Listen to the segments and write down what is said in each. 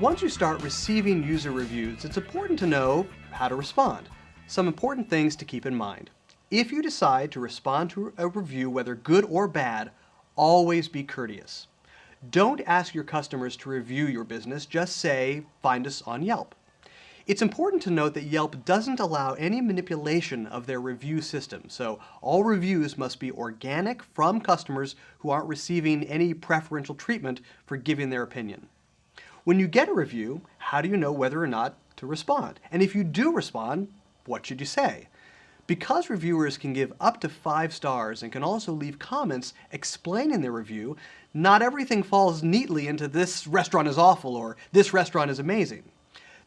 Once you start receiving user reviews, it's important to know how to respond. Some important things to keep in mind. If you decide to respond to a review, whether good or bad, always be courteous. Don't ask your customers to review your business, just say, find us on Yelp. It's important to note that Yelp doesn't allow any manipulation of their review system, so all reviews must be organic from customers who aren't receiving any preferential treatment for giving their opinion. When you get a review, how do you know whether or not to respond? And if you do respond, what should you say? Because reviewers can give up to 5 stars and can also leave comments explaining their review, not everything falls neatly into "this restaurant is awful" or "this restaurant is amazing."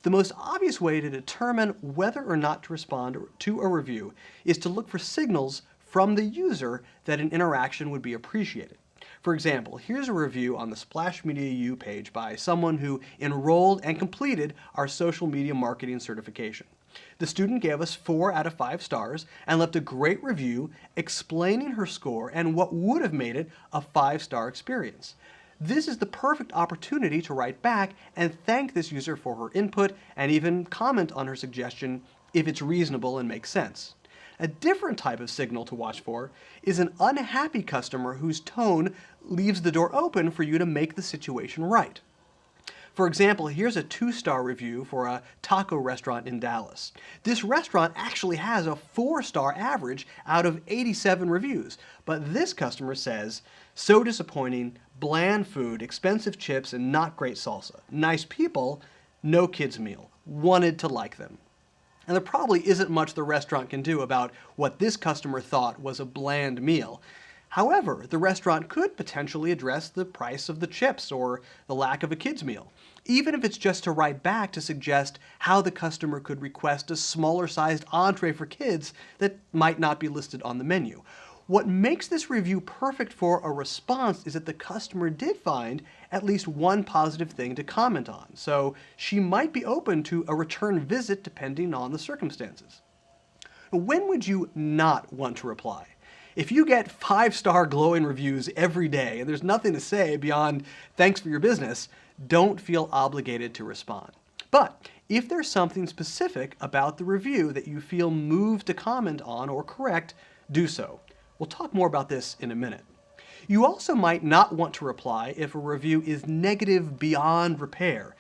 The most obvious way to determine whether or not to respond to a review is to look for signals from the user that an interaction would be appreciated. For example, here's a review on the Splash Media U page by someone who enrolled and completed our social media marketing certification. The student gave us 4 out of 5 stars and left a great review explaining her score and what would have made it a 5-star experience. This is the perfect opportunity to write back and thank this user for her input and even comment on her suggestion if it's reasonable and makes sense. A different type of signal to watch for is an unhappy customer whose tone leaves the door open for you to make the situation right. For example, here's a 2-star review for a taco restaurant in Dallas. This restaurant actually has a 4-star average out of 87 reviews, but this customer says, "So disappointing, bland food, expensive chips, and not great salsa. Nice people, no kids meal. Wanted to like them." And there probably isn't much the restaurant can do about what this customer thought was a bland meal. However, the restaurant could potentially address the price of the chips or the lack of a kids meal, even if it's just to write back to suggest how the customer could request a smaller sized entree for kids that might not be listed on the menu. What makes this review perfect for a response is that the customer did find at least one positive thing to comment on, so she might be open to a return visit depending on the circumstances. When would you not want to reply? If you get 5-star glowing reviews every day and there's nothing to say beyond "thanks for your business," don't feel obligated to respond. But if there's something specific about the review that you feel moved to comment on or correct, do so. We'll talk more about this in a minute. You also might not want to reply if a review is negative beyond repair.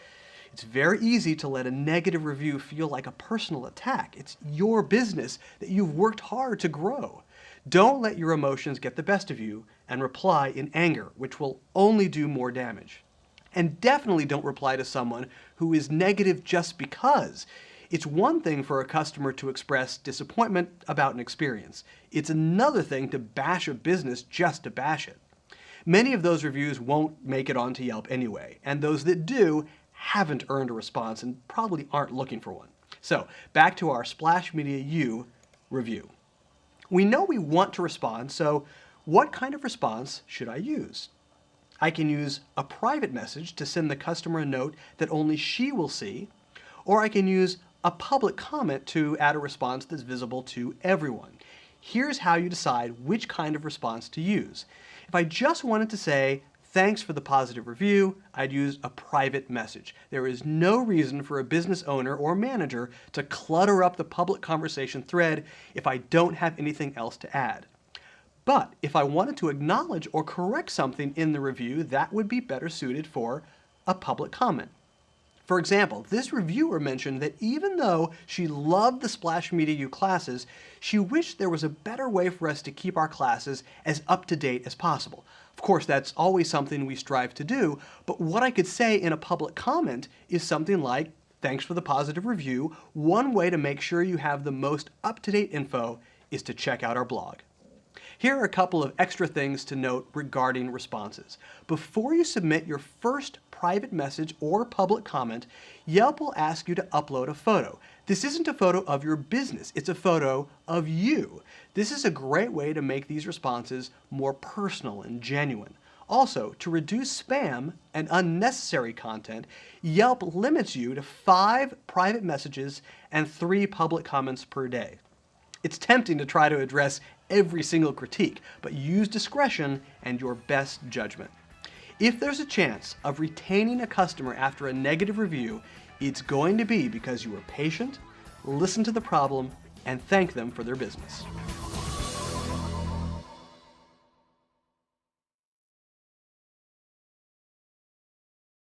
It's very easy to let a negative review feel like a personal attack. It's your business that you've worked hard to grow. Don't let your emotions get the best of you and reply in anger, which will only do more damage. And definitely don't reply to someone who is negative just because. It's one thing for a customer to express disappointment about an experience. It's another thing to bash a business just to bash it. Many of those reviews won't make it onto Yelp anyway, and those that do haven't earned a response and probably aren't looking for one. So, back to our Splash Media U review. We know we want to respond, so what kind of response should I use? I can use a private message to send the customer a note that only she will see, or I can use a public comment to add a response that's visible to everyone. Here's how you decide which kind of response to use. If I just wanted to say, "Thanks for the positive review," I'd use a private message. There is no reason for a business owner or manager to clutter up the public conversation thread if I don't have anything else to add. But if I wanted to acknowledge or correct something in the review, that would be better suited for a public comment. For example, this reviewer mentioned that even though she loved the Splash Media U classes, she wished there was a better way for us to keep our classes as up-to-date as possible. Of course, that's always something we strive to do, but what I could say in a public comment is something like, "Thanks for the positive review. One way to make sure you have the most up-to-date info is to check out our blog." Here are a couple of extra things to note regarding responses. Before you submit your first private message or public comment, Yelp will ask you to upload a photo. This isn't a photo of your business, it's a photo of you. This is a great way to make these responses more personal and genuine. Also, to reduce spam and unnecessary content, Yelp limits you to 5 private messages and 3 public comments per day. It's tempting to try to address every single critique, but use discretion and your best judgment. If there's a chance of retaining a customer after a negative review, it's going to be because you were patient, listened to the problem, and thanked them for their business.